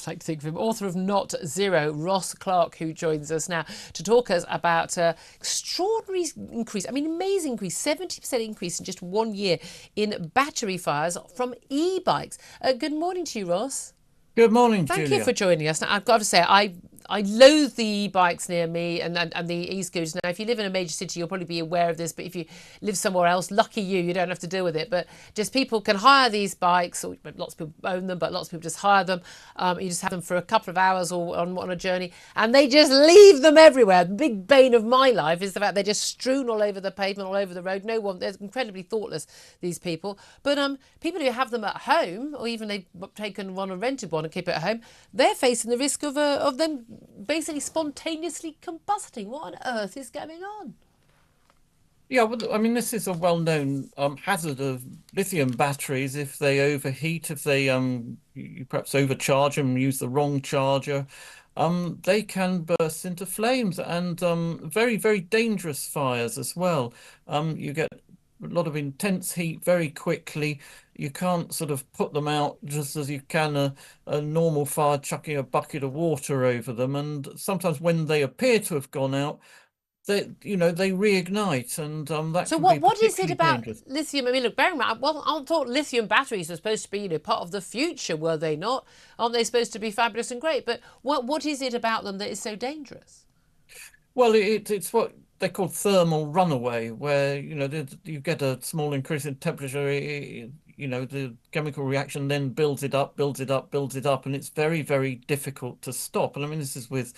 like to think of him, author of Not Zero, Ross Clark, who joins us now to talk us about extraordinary increase, amazing increase, 70% increase in just 1 year in battery fires from e-bikes. Good morning to you, Ross. Good morning, Thank you Julia. for joining us. Now, I've got to say, I loathe the e-bikes near me and the e-scooters. Now, if you live in a major city, you'll probably be aware of this, but if you live somewhere else, lucky you, you don't have to deal with it. But just people can hire these bikes, or lots of people own them, but lots of people just hire them. You just have them for a couple of hours or on a journey, and they just leave them everywhere. The big bane of my life is the fact they're just strewn all over the pavement, all over the road. No one, they're incredibly thoughtless, these people. But people who have them at home, or even they've taken one and rented one and keep it at home, they're facing the risk of them basically spontaneously combusting. What on earth is going on? Yeah, well, this is a well-known hazard of lithium batteries. If they overheat, if they you perhaps overcharge them, use the wrong charger, they can burst into flames and very, very dangerous fires as well. You get a lot of intense heat very quickly. You can't sort of put them out just as you can a normal fire, chucking a bucket of water over them. And sometimes when they appear to have gone out, they reignite, and that So can be what is it particularly about dangerous. lithium? Look, bearing in mind, well, I thought lithium batteries are supposed to be, part of the future, were they not? Aren't they supposed to be fabulous and great? But what is it about them that is so dangerous? Well, it's what they call thermal runaway, where you get a small increase in temperature. The chemical reaction then builds it up, builds it up, builds it up, and it's very, very difficult to stop. And this is with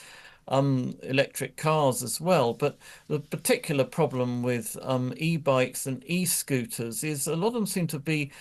electric cars as well. But the particular problem with e-bikes and e-scooters is a lot of them seem to be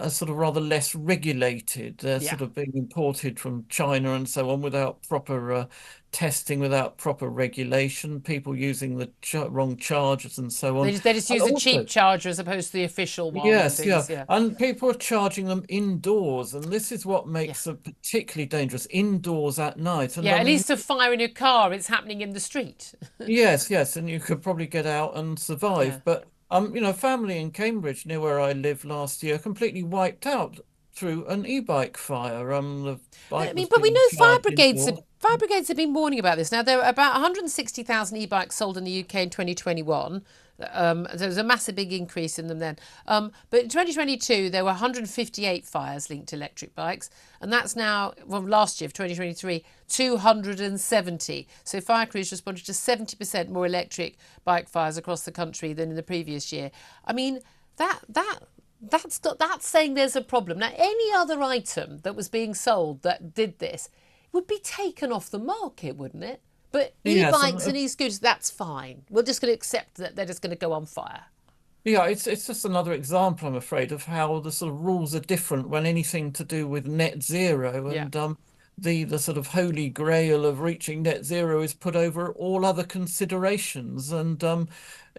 sort of rather less regulated. They're Yeah. sort of being imported from China and so on without proper testing, without proper regulation, people using the wrong chargers and so on. They just And use a cheap also, charger as opposed to the official one and yes, yeah. things. Yeah. And people are charging them indoors, and this is what Yeah. makes them particularly dangerous indoors at night. And Yeah, at least a fire in your car, it's happening in the street. yes, yes, and you could probably get out and Yeah. survive. But family in Cambridge, near where I lived last year, completely wiped out through an e-bike fire. The But bike was but we being know charged indoors. fire brigades have been warning about this. Now there are about 160,000 e-bikes sold in the UK in 2021. There was a massive big increase in them then. But in 2022 there were 158 fires linked to electric bikes, and that's now, well, last year for 2023, 270. So fire crews responded to 70% more electric bike fires across the country than in the previous year. That's saying there's a problem. Now, any other item that was being sold that did this would be taken off the market, wouldn't it? But Yes, e-bikes and e-scooters, that's fine. We're just going to accept that they're just going to go on fire. yeah, it's just another example, I'm afraid, of how the sort of rules are different when anything to do with net zero, Yeah. and the sort of holy grail of reaching net zero is put over all other considerations. And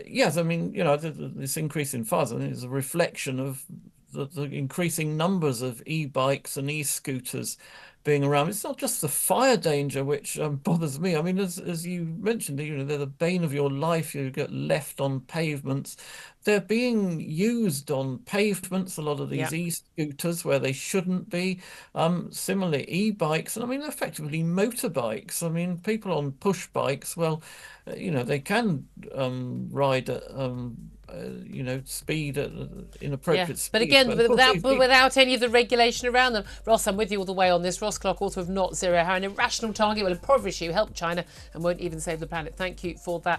yes, this increase in fires, I think, is a reflection of the increasing numbers of e-bikes and e-scooters being around. It's not just the fire danger which bothers me. As you mentioned, they're the bane of your life. You get left on pavements. They're being used on pavements, a lot of Yeah. these e-scooters where they shouldn't be. Similarly, e-bikes, and effectively motorbikes. People on push bikes, well, they can ride at speed at Yeah, inappropriate but speeds, again, but of course without any of the regulation around them. Ross, I'm with you all the way on this. Ross Clark, author of Not Zero, how an irrational target will impoverish you, help China, and won't even save the planet. Thank you for that.